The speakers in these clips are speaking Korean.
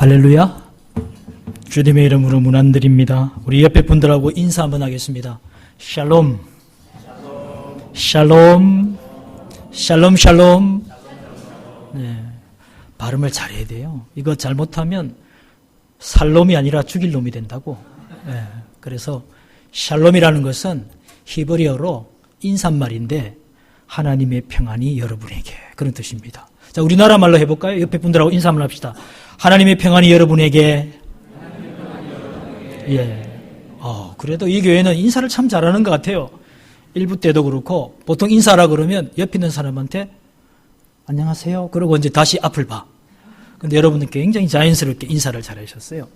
할렐루야. 주님의 이름으로 문안드립니다. 우리 옆에 분들하고 인사 한번 하겠습니다. 샬롬. 샬롬. 샬롬 샬롬. 네, 발음을 잘해야 돼요. 이거 잘못하면 살롬이 아니라 죽일 놈이 된다고. 네, 그래서 샬롬이라는 것은 히브리어로 인사말인데 하나님의 평안이 여러분에게, 그런 뜻입니다. 자, 우리나라 말로 해볼까요? 옆에 분들하고 인사 한번 합시다. 하나님의 평안이 여러분에게. 예. 그래도 이 교회는 인사를 참 잘하는 것 같아요. 일부 때도 그렇고, 보통 인사라 그러면 옆에 있는 사람한테 안녕하세요. 그러고 이제 다시 앞을 봐. 근데 여러분은 굉장히 자연스럽게 인사를 잘하셨어요.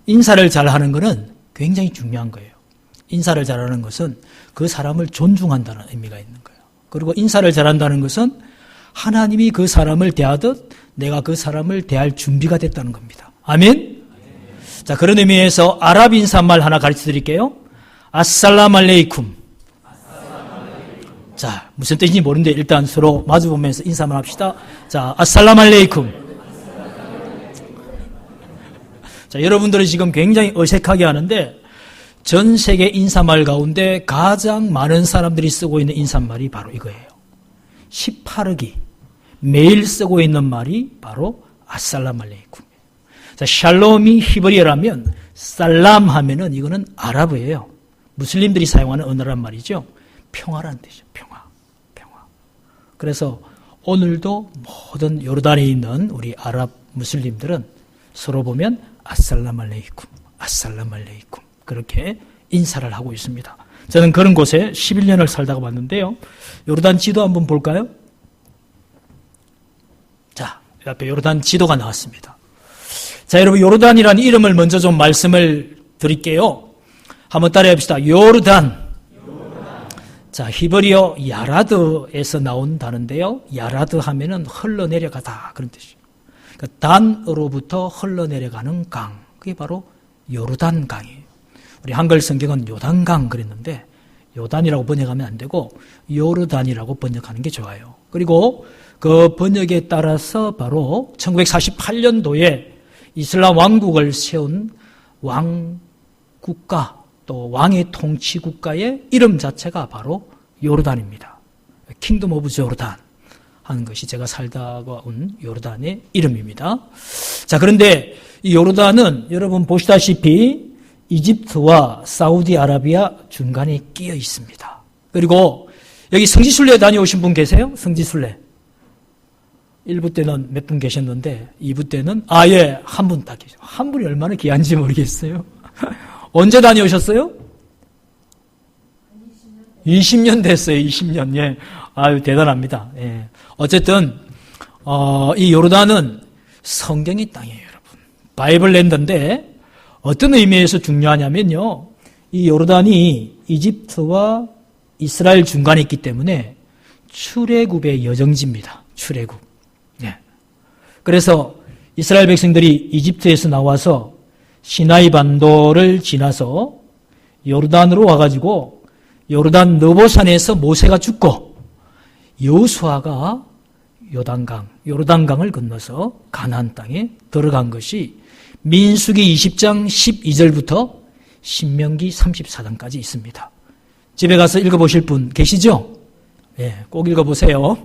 인사를 잘하는 것은 굉장히 중요한 거예요. 인사를 잘하는 것은 그 사람을 존중한다는 의미가 있는 거예요. 그리고 인사를 잘한다는 것은 하나님이 그 사람을 대하듯 내가 그 사람을 대할 준비가 됐다는 겁니다. 아멘? 자, 그런 의미에서 아랍 인사말 하나 가르쳐 드릴게요. 아살람 알레이쿰. 자, 무슨 뜻인지 모르는데 일단 서로 마주보면서 인사만 합시다. 자, 아살람 알레이쿰. 자, 여러분들은 지금 굉장히 어색하게 하는데 전 세계 인사말 가운데 가장 많은 사람들이 쓰고 있는 인사말이 바로 이거예요. 18억이 매일 쓰고 있는 말이 바로 아살람 알레이쿰. 자, 샬롬이 히브리어라면 살람 하면은 이거는 아랍어예요. 무슬림들이 사용하는 언어란 말이죠. 평화란 뜻이죠. 평화. 그래서 오늘도 모든 요르단에 있는 우리 아랍 무슬림들은 서로 보면 아살람 알레이쿰, 아살람 알레이쿰 그렇게 인사를 하고 있습니다. 저는 그런 곳에 11년을 살다가 왔는데요. 요르단 지도 한번 볼까요? 자, 앞에 요르단 지도가 나왔습니다. 자, 여러분, 요르단이라는 이름을 먼저 좀 말씀을 드릴게요. 한번 따라해 봅시다. 요르단. 자, 히브리어 야라드에서 나온 단어인데요. 야라드 하면은 흘러내려가다, 그런 뜻이에요. 그러니까 단으로부터 흘러내려가는 강. 그게 바로 요르단 강이에요. 우리 한글 성경은 요단강 그랬는데 요단이라고 번역하면 안 되고 요르단이라고 번역하는 게 좋아요. 그리고 그 번역에 따라서 바로 1948년도에 이슬람 왕국을 세운 왕국가 또 왕의 통치국가의 이름 자체가 바로 요르단입니다. 킹덤 오브 조르단 하는 것이 제가 살다가 온 요르단의 이름입니다. 자, 그런데 이 요르단은 여러분 보시다시피 이집트와 사우디아라비아 중간에 끼어 있습니다. 그리고 여기 성지순례 다녀오신 분 계세요? 성지순례. 1부 때는 몇 분 계셨는데 2부 때는 예, 한 분 딱 계셔. 한 분이 얼마나 귀한지 모르겠어요. 언제 다녀오셨어요? 20년 됐어요. 20년. 예. 아유, 대단합니다. 예. 어쨌든 이 요르단은 성경의 땅이에요, 여러분. 바이블랜드인데 어떤 의미에서 중요하냐면요. 이 요르단이 이집트와 이스라엘 중간에 있기 때문에 출애굽의 여정지입니다. 출애굽. 네. 그래서 이스라엘 백성들이 이집트에서 나와서 시나이 반도를 지나서 요르단으로 와가지고 요르단 느보산에서 모세가 죽고 여호수아가 요르단강을 건너서 가나안 땅에 들어간 것이 민수기 20장 12절부터 신명기 34장까지 있습니다. 집에 가서 읽어보실 분 계시죠? 예, 꼭 읽어보세요.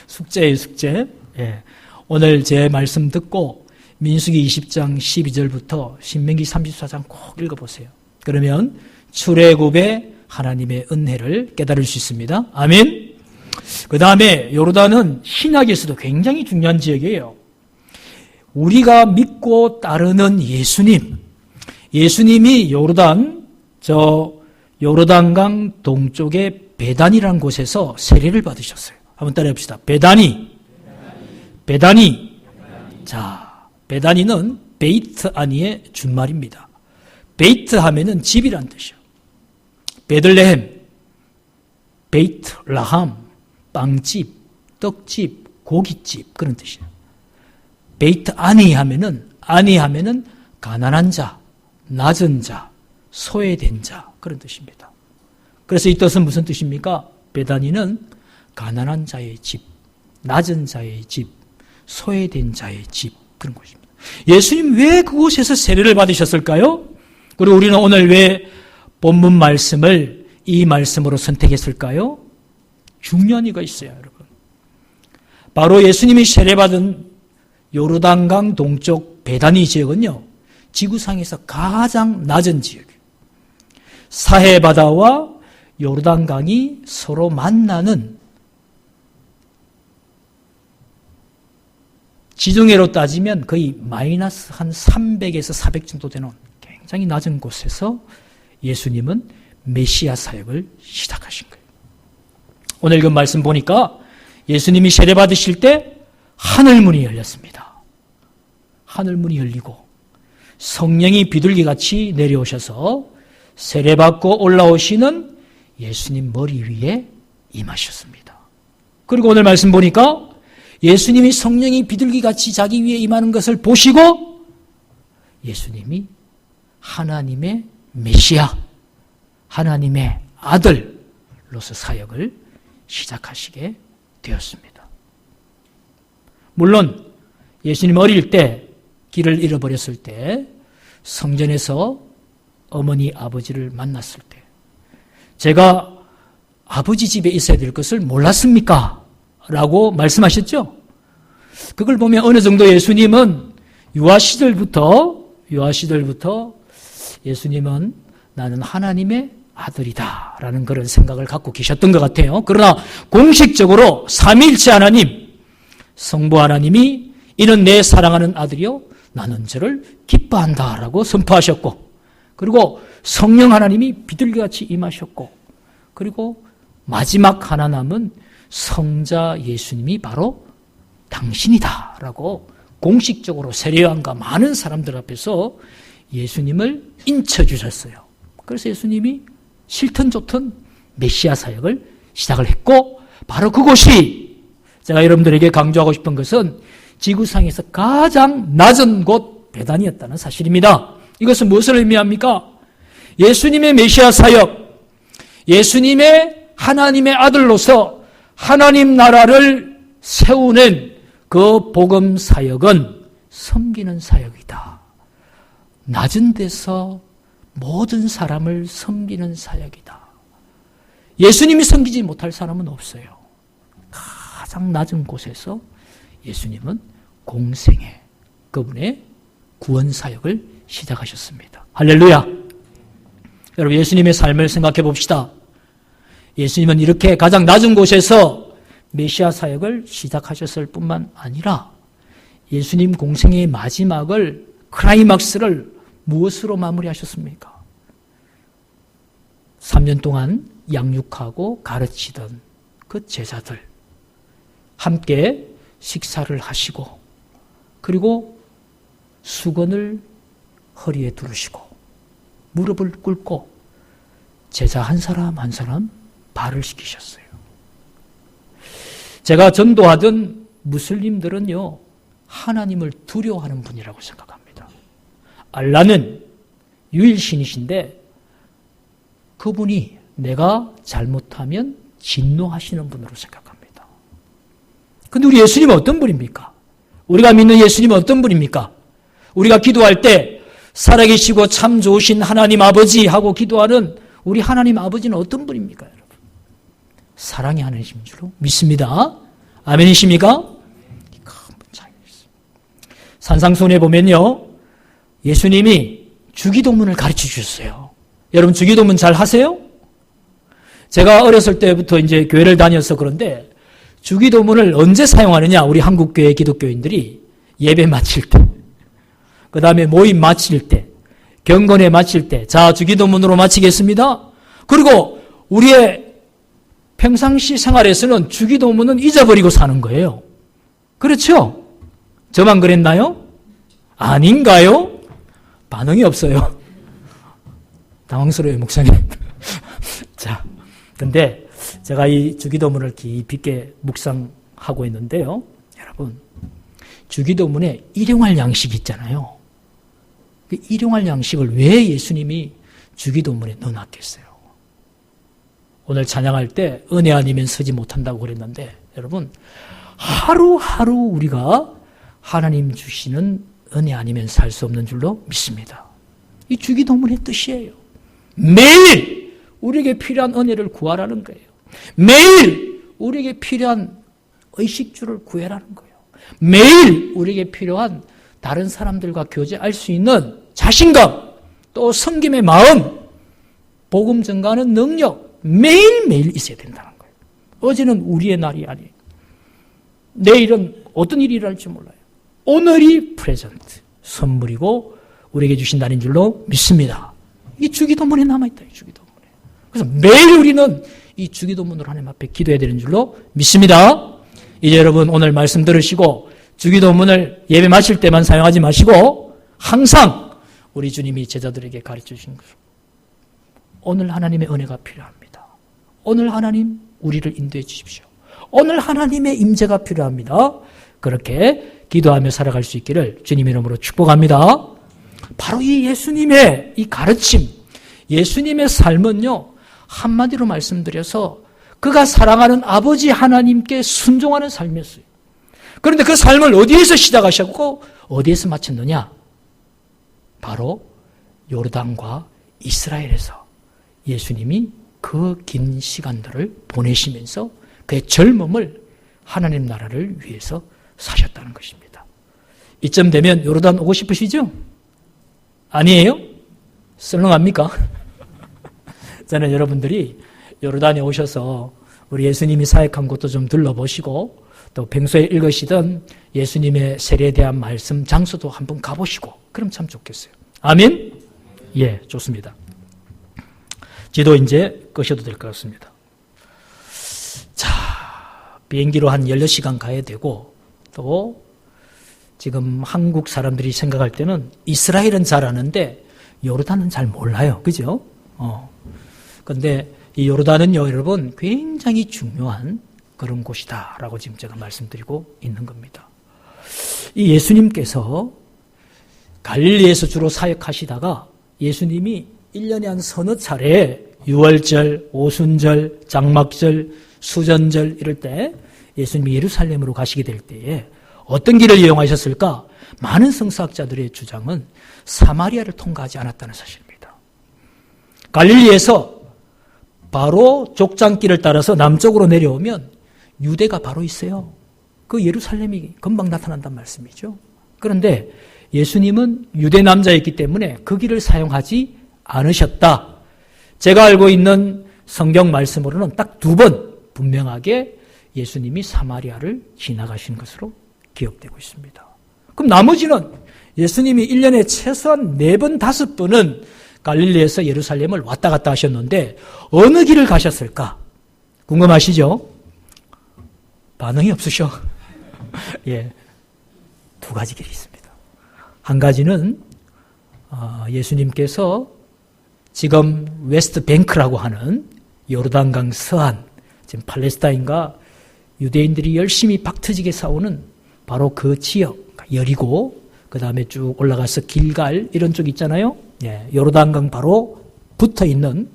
숙제예요, 숙제. 예, 오늘 제 말씀 듣고 민수기 20장 12절부터 신명기 34장 꼭 읽어보세요. 그러면 출애굽의 하나님의 은혜를 깨달을 수 있습니다. 아멘. 그 다음에 요르단은 신약에서도 굉장히 중요한 지역이에요. 우리가 믿고 따르는 예수님이 요르단강 동쪽의 베단이라는 곳에서 세례를 받으셨어요. 한번 따라해 봅시다. 베다니. 자, 베다니는 베이트 아니의 준말입니다. 베이트 하면은 집이란 뜻이요. 베들레헴, 베이트 라함, 빵집, 떡집, 고깃집 그런 뜻이에요. 베이트 아니 하면은 가난한 자, 낮은 자, 소외된 자 그런 뜻입니다. 그래서 이 뜻은 무슨 뜻입니까? 베다니는 가난한 자의 집, 낮은 자의 집, 소외된 자의 집 그런 것입니다. 예수님 왜 그곳에서 세례를 받으셨을까요? 그리고 우리는 오늘 왜 본문 말씀을 이 말씀으로 선택했을까요? 중요한 이유가 있어요, 여러분. 바로 예수님이 세례받은 요르단강 동쪽 베다니 지역은요, 지구상에서 가장 낮은 지역이에요. 사해 바다와 요르단강이 서로 만나는, 지중해로 따지면 거의 마이너스 한 300에서 400 정도 되는 굉장히 낮은 곳에서 예수님은 메시아 사역을 시작하신 거예요. 오늘 그 말씀 보니까 예수님이 세례 받으실 때 하늘문이 열렸습니다. 하늘문이 열리고 성령이 비둘기같이 내려오셔서 세례받고 올라오시는 예수님 머리 위에 임하셨습니다. 그리고 오늘 말씀 보니까 예수님이 성령이 비둘기같이 자기 위에 임하는 것을 보시고 예수님이 하나님의 메시아, 하나님의 아들로서 사역을 시작하시게 되었습니다. 물론 예수님 어릴 때 길을 잃어버렸을 때 성전에서 어머니 아버지를 만났을 때 제가 아버지 집에 있어야 될 것을 몰랐습니까? 라고 말씀하셨죠? 그걸 보면 어느 정도 예수님은 유아 시절부터 예수님은 나는 하나님의 아들이다 라는 그런 생각을 갖고 계셨던 것 같아요. 그러나 공식적으로 삼위일체 하나님, 성부 하나님이 이는 내 사랑하는 아들이요 나는 저를 기뻐한다 라고 선포하셨고, 그리고 성령 하나님이 비둘기같이 임하셨고, 그리고 마지막 하나 남은 성자 예수님이 바로 당신이다 라고 공식적으로 세례요한과 많은 사람들 앞에서 예수님을 인쳐주셨어요. 그래서 예수님이 싫든 좋든 메시아 사역을 시작을 했고, 바로 그곳이 제가 여러분들에게 강조하고 싶은 것은 지구상에서 가장 낮은 곳 베단이었다는 사실입니다. 이것은 무엇을 의미합니까? 예수님의 메시아 사역, 예수님의 하나님의 아들로서 하나님 나라를 세우는 그 복음 사역은 섬기는 사역이다. 낮은 데서 모든 사람을 섬기는 사역이다. 예수님이 섬기지 못할 사람은 없어요. 가장 낮은 곳에서 예수님은 공생애, 그분의 구원 사역을 시작하셨습니다. 할렐루야. 여러분, 예수님의 삶을 생각해 봅시다. 예수님은 이렇게 가장 낮은 곳에서 메시아 사역을 시작하셨을 뿐만 아니라 예수님 공생애의 마지막을, 클라이막스를 무엇으로 마무리하셨습니까? 3년 동안 양육하고 가르치던 그 제자들 함께 식사를 하시고, 그리고 수건을 허리에 두르시고 무릎을 꿇고 제자 한 사람 한 사람 발을 씻기셨어요. 제가 전도하던 무슬림들은요, 하나님을 두려워하는 분이라고 생각합니다. 알라는 유일신이신데 그분이 내가 잘못하면 진노하시는 분으로 생각합니다. 근데 우리 예수님은 어떤 분입니까? 우리가 믿는 예수님은 어떤 분입니까? 우리가 기도할 때 살아계시고 참 좋으신 하나님 아버지 하고 기도하는 우리 하나님 아버지는 어떤 분입니까, 여러분? 사랑의 하나님이신 줄로 믿습니다. 아멘이십니까? 산상수훈에 보면요, 예수님이 주기도문을 가르쳐 주셨어요. 여러분, 주기도문 잘 하세요? 제가 어렸을 때부터 이제 교회를 다녀서 그런데 주기도문을 언제 사용하느냐? 우리 한국교회 기독교인들이 예배 마칠 때, 그 다음에 모임 마칠 때, 경건회 마칠 때, 자, 주기도문으로 마치겠습니다. 그리고 우리의 평상시 생활에서는 주기도문은 잊어버리고 사는 거예요. 그렇죠? 저만 그랬나요? 아닌가요? 반응이 없어요. 당황스러워요, 목사님. 자, 근데 제가 이 주기도문을 깊이 있게 묵상하고 있는데요. 여러분, 주기도문에 일용할 양식이 있잖아요. 그 일용할 양식을 왜 예수님이 주기도문에 넣어놨겠어요? 오늘 찬양할 때 은혜 아니면 서지 못한다고 그랬는데, 여러분, 하루하루 우리가 하나님 주시는 은혜 아니면 살 수 없는 줄로 믿습니다. 이 주기도문의 뜻이에요. 매일 우리에게 필요한 은혜를 구하라는 거예요. 매일 우리에게 필요한 의식주를 구해라는 거예요. 매일 우리에게 필요한 다른 사람들과 교제할 수 있는 자신감, 또 섬김의 마음, 복음 전가하는 능력 매일매일 있어야 된다는 거예요. 어제는 우리의 날이 아니에요. 내일은 어떤 일이 일어날지 몰라요. 오늘이 프레젠트, 선물이고 우리에게 주신 날인 줄로 믿습니다. 이 주기도문에 남아있다. 이 주기도문에. 그래서 매일 우리는 이 주기도문으로 하나님 앞에 기도해야 되는 줄로 믿습니다. 이제 여러분 오늘 말씀 들으시고 주기도문을 예배 마칠 때만 사용하지 마시고 항상 우리 주님이 제자들에게 가르쳐 주신 것으로 오늘 하나님의 은혜가 필요합니다. 오늘 하나님 우리를 인도해 주십시오. 오늘 하나님의 임재가 필요합니다. 그렇게 기도하며 살아갈 수 있기를 주님 이름으로 축복합니다. 바로 이 예수님의 이 가르침, 예수님의 삶은요, 한마디로 말씀드려서 그가 사랑하는 아버지 하나님께 순종하는 삶이었어요. 그런데 그 삶을 어디에서 시작하셨고 어디에서 마쳤느냐? 바로 요르단과 이스라엘에서 예수님이 그 긴 시간들을 보내시면서 그의 젊음을 하나님 나라를 위해서 사셨다는 것입니다. 이쯤 되면 요르단 오고 싶으시죠? 아니에요? 썰렁합니까? 저는 여러분들이 요르단에 오셔서 우리 예수님이 사역한 곳도 좀 둘러보시고 또 평소에 읽으시던 예수님의 세례에 대한 말씀 장소도 한번 가보시고 그럼 참 좋겠어요. 아멘? 예, 좋습니다. 지도 이제 끄셔도 될 것 같습니다. 자, 비행기로 한 16시간 가야 되고 또 지금 한국 사람들이 생각할 때는 이스라엘은 잘 아는데 요르단은 잘 몰라요. 그죠? 근데 이 요르단은요, 여러분, 굉장히 중요한 그런 곳이다라고 지금 제가 말씀드리고 있는 겁니다. 이 예수님께서 갈릴리에서 주로 사역하시다가 예수님이 1년에 한 서너 차례 유월절, 오순절, 장막절, 수전절 이럴 때 예수님이 예루살렘으로 가시게 될 때에 어떤 길을 이용하셨을까? 많은 성서학자들의 주장은 사마리아를 통과하지 않았다는 사실입니다. 갈릴리에서 바로 족장길을 따라서 남쪽으로 내려오면 유대가 바로 있어요. 그 예루살렘이 금방 나타난단 말씀이죠. 그런데 예수님은 유대 남자였기 때문에 그 길을 사용하지 않으셨다. 제가 알고 있는 성경 말씀으로는 딱 2번 분명하게 예수님이 사마리아를 지나가신 것으로 기억되고 있습니다. 그럼 나머지는 예수님이 1년에 최소한 4번, 5번은 갈릴리에서 예루살렘을 왔다 갔다 하셨는데 어느 길을 가셨을까? 궁금하시죠? 반응이 없으셔. 예, 2가지 길이 있습니다. 한 가지는 예수님께서 지금 웨스트 뱅크라고 하는 요르단강 서안, 지금 팔레스타인과 유대인들이 열심히 박터지게 싸우는 바로 그 지역, 여리고, 그 다음에 쭉 올라가서 길갈 이런 쪽 있잖아요. 예, 요르단강 바로 붙어 있는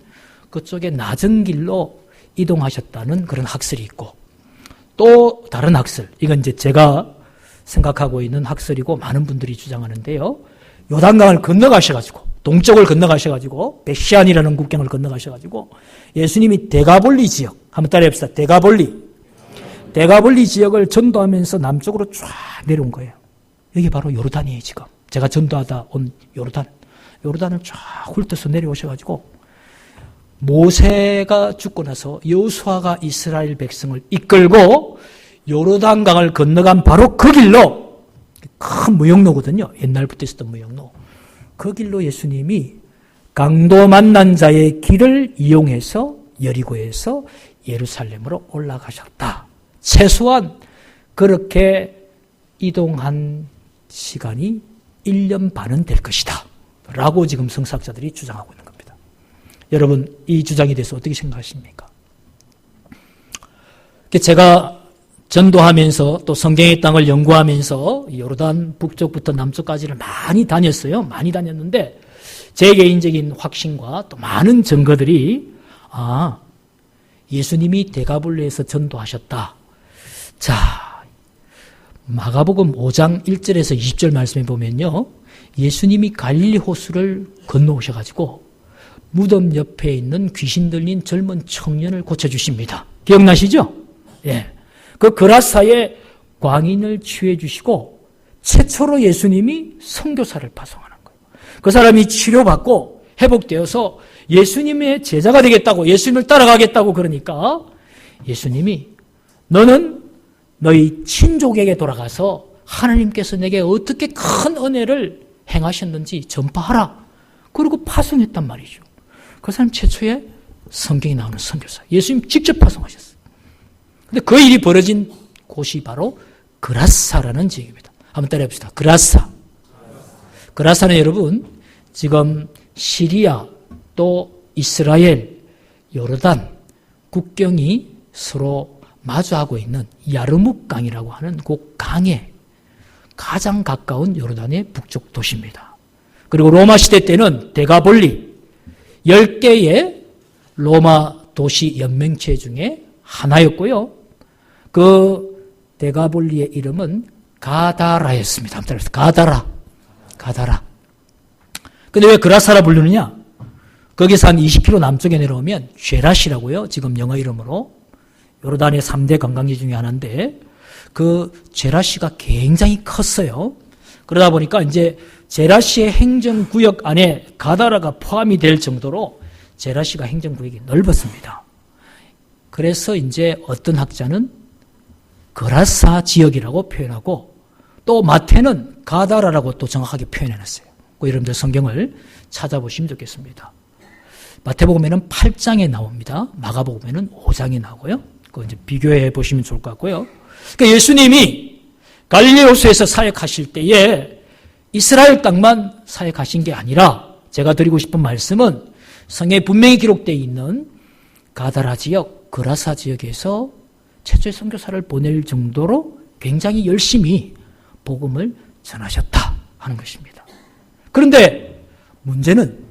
그쪽에 낮은 길로 이동하셨다는 그런 학설이 있고, 또 다른 학설, 이건 이제 제가 생각하고 있는 학설이고 많은 분들이 주장하는데요. 요단강을 건너가셔가지고 동쪽을 건너가셔가지고 베시안이라는 국경을 건너가셔가지고 예수님이 데가볼리 지역, 한번 따라해봅시다. 데가볼리 지역을 전도하면서 남쪽으로 쫙 내려온 거예요. 여기 바로 요르단이에요. 지금 제가 전도하다 온 요르단을 쫙 훑어서 내려오셔가지고 모세가 죽고 나서 여호수아가 이스라엘 백성을 이끌고 요르단강을 건너간 바로 그 길로, 큰 무역로거든요. 옛날부터 있었던 무역로. 그 길로 예수님이 강도 만난 자의 길을 이용해서 여리고에서 예루살렘으로 올라가셨다. 최소한 그렇게 이동한 시간이 1년 반은 될 것이다. 라고 지금 성사학자들이 주장하고 있는 겁니다. 여러분, 이 주장에 대해서 어떻게 생각하십니까? 제가 전도하면서 또 성경의 땅을 연구하면서 요르단 북쪽부터 남쪽까지를 많이 다녔어요. 많이 다녔는데 제 개인적인 확신과 또 많은 증거들이 예수님이 데가볼리에서 전도하셨다. 자, 마가복음 5장 1절에서 20절 말씀에 보면요. 예수님이 갈릴리 호수를 건너오셔가지고 무덤 옆에 있는 귀신 들린 젊은 청년을 고쳐주십니다. 기억나시죠? 예. 그 그라사의 광인을 치유해 주시고 최초로 예수님이 선교사를 파송하는 거예요. 그 사람이 치료받고 회복되어서 예수님의 제자가 되겠다고, 예수님을 따라가겠다고 그러니까 예수님이 너는 너희 친족에게 돌아가서 하나님께서 내게 어떻게 큰 은혜를 행하셨는지 전파하라. 그리고 파송했단 말이죠. 그 사람 최초의 성경에 나오는 선교사. 예수님 직접 파송하셨어요. 근데 그 일이 벌어진 곳이 바로 그라사라는 지역입니다. 한번 따라해 봅시다. 그라사. 그라사는 여러분 지금 시리아 또 이스라엘, 요르단 국경이 서로 마주하고 있는 야르묵강이라고 하는 그 강에 가장 가까운 요르단의 북쪽 도시입니다. 그리고 로마 시대 때는 데가볼리 10개의 로마 도시 연맹체 중에 하나였고요. 그 데가볼리의 이름은 가다라였습니다. 가다라. 근데 왜 그라사라 부르느냐? 거기서 한 20km 남쪽에 내려오면 죄라시라고요. 지금 영어 이름으로. 요르단의 3대 관광지 중에 하나인데 그 제라시가 굉장히 컸어요. 그러다 보니까 이제 제라시의 행정구역 안에 가다라가 포함이 될 정도로 제라시가 행정구역이 넓었습니다. 그래서 이제 어떤 학자는 그라사 지역이라고 표현하고 또 마태는 가다라라고 또 정확하게 표현해놨어요. 여러분들 성경을 찾아보시면 좋겠습니다. 마태복음에는 8장에 나옵니다. 마가복음에는 5장에 나오고요. 그거 이제 비교해 보시면 좋을 것 같고요. 그러니까 예수님이 갈릴리 호수에서 사역하실 때에 이스라엘 땅만 사역하신 게 아니라 제가 드리고 싶은 말씀은 성경에 분명히 기록되어 있는 가다라 지역, 그라사 지역에서 최초의 선교사를 보낼 정도로 굉장히 열심히 복음을 전하셨다 하는 것입니다. 그런데 문제는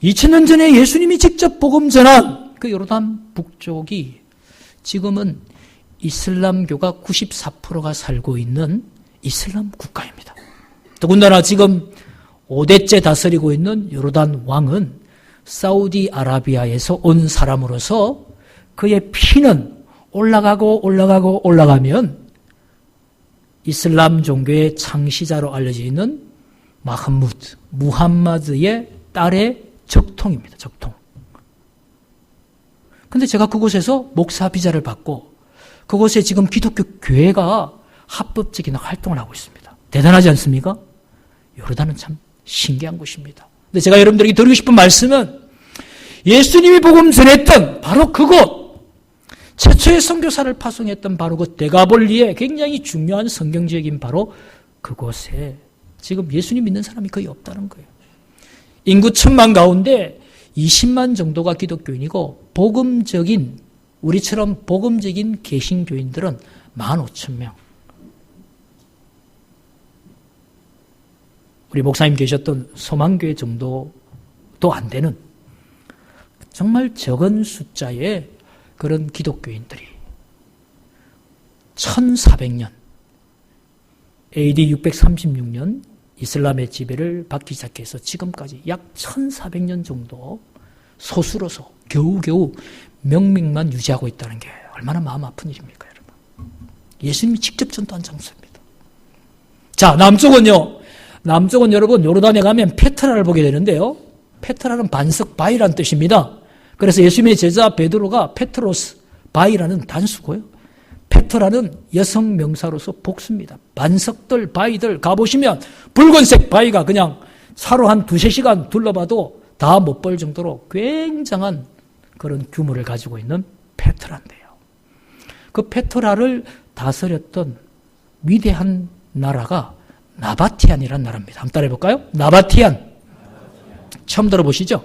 2000년 전에 예수님이 직접 복음 전한 그 요르단 북쪽이 지금은 이슬람교가 94%가 살고 있는 이슬람 국가입니다. 더군다나 지금 5대째 다스리고 있는 요르단 왕은 사우디아라비아에서 온 사람으로서 그의 피는 올라가면 이슬람 종교의 창시자로 알려져 있는 무함마드의 딸의 적통입니다. 적통. 근데 제가 그곳에서 목사 비자를 받고 그곳에 지금 기독교 교회가 합법적인 활동을 하고 있습니다. 대단하지 않습니까? 요르단은 참 신기한 곳입니다. 근데 제가 여러분들에게 드리고 싶은 말씀은 예수님이 복음 전했던 바로 그곳, 최초의 선교사를 파송했던 바로 그 데가볼리의 굉장히 중요한 성경지역인 바로 그곳에 지금 예수님 믿는 사람이 거의 없다는 거예요. 인구 1000만 가운데 20만 정도가 기독교인이고 우리처럼 복음적인 개신교인들은 15,000명. 우리 목사님 계셨던 소망교회 정도도 안 되는 정말 적은 숫자의 그런 기독교인들이 1400년 AD 636년 이슬람의 지배를 받기 시작해서 지금까지 약 1400년 정도 소수로서 겨우겨우 명맥만 유지하고 있다는 게 얼마나 마음 아픈 일입니까, 여러분? 예수님이 직접 전도한 장소입니다. 자, 남쪽은요. 남쪽은 여러분 요르단에 가면 페트라를 보게 되는데요. 페트라는 반석 바위라는 뜻입니다. 그래서 예수님의 제자 베드로가 페트로스 바위라는 단수고요. 페트라는 여성 명사로서 복수입니다. 반석들, 바위들 가보시면 붉은색 바위가 그냥 차로 한 2-3시간 둘러봐도 다 못 볼 정도로 굉장한 그런 규모를 가지고 있는 페트라인데요. 그 페트라를 다스렸던 위대한 나라가 나바티안이라는 나라입니다. 한번 따라해 볼까요? 나바티안. 처음 들어보시죠?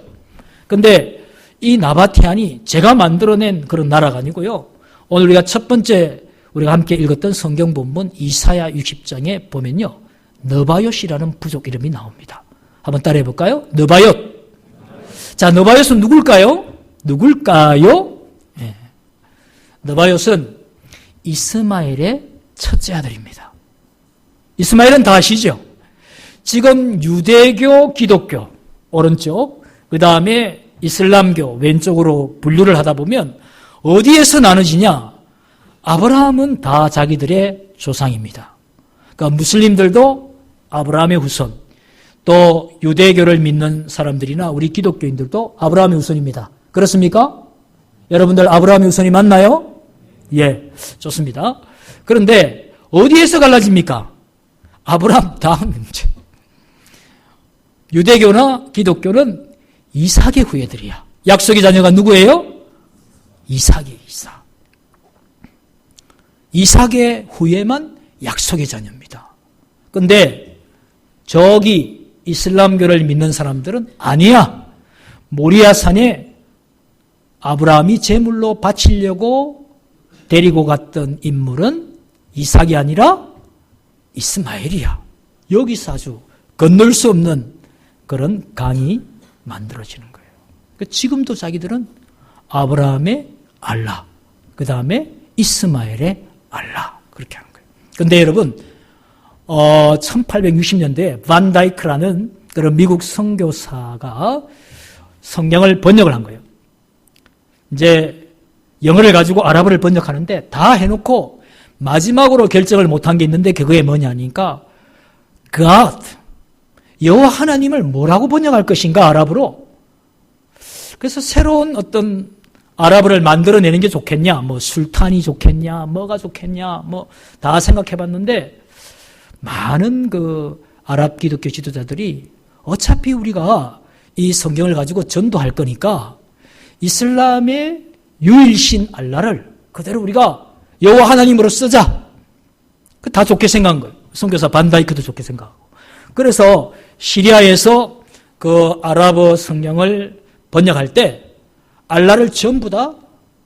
근데 이 나바티안이 제가 만들어낸 그런 나라가 아니고요. 오늘 우리가 첫 번째 우리가 함께 읽었던 성경 본문 이사야 60장에 보면요. 느바요시라는 부족 이름이 나옵니다. 한번 따라해 볼까요? 느바요. 자, 느바요는 누굴까요? 네. 느바요는 이스마엘의 첫째 아들입니다. 이스마엘은 다 아시죠? 지금 유대교, 기독교 오른쪽, 그 다음에 이슬람교 왼쪽으로 분류를 하다 보면 어디에서 나눠지냐? 아브라함은 다 자기들의 조상입니다. 그러니까 무슬림들도 아브라함의 후손, 또 유대교를 믿는 사람들이나 우리 기독교인들도 아브라함의 후손입니다. 그렇습니까? 여러분들 아브라함의 후손이 맞나요? 예, 좋습니다. 그런데 어디에서 갈라집니까? 아브라함 다음 문제. 유대교나 기독교는 이삭의 후예들이야. 약속의 자녀가 누구예요? 이삭이에요, 이삭. 이삭의 후예만 약속의 자녀입니다. 그런데 저기 이슬람교를 믿는 사람들은 아니야. 모리아산에 아브라함이 제물로 바치려고 데리고 갔던 인물은 이삭이 아니라 이스마엘이야. 여기서 아주 건널 수 없는 그런 강이 만들어지는 거예요. 지금도 자기들은 아브라함의 알라, 그 다음에 이스마엘의 알라, 그렇게 하는 거예요. 그런데 여러분, 1860년대에 반 다이크라는 그런 미국 선교사가 성경을 번역을 한 거예요. 이제 영어를 가지고 아랍어를 번역하는데 다 해놓고 마지막으로 결정을 못한 게 있는데 그게 뭐냐니까 God, 여호와 하나님을 뭐라고 번역할 것인가 아랍어로. 그래서 새로운 어떤 아랍어를 만들어내는 게 좋겠냐, 뭐 술탄이 좋겠냐, 뭐가 좋겠냐, 뭐 다 생각해봤는데 많은 그 아랍 기독교 지도자들이 어차피 우리가 이 성경을 가지고 전도할 거니까 이슬람의 유일신 알라를 그대로 우리가 여호와 하나님으로 쓰자. 다 좋게 생각한 거예요. 선교사 반다이크도 좋게 생각하고. 그래서 시리아에서 그 아랍어 성경을 번역할 때 알라를 전부 다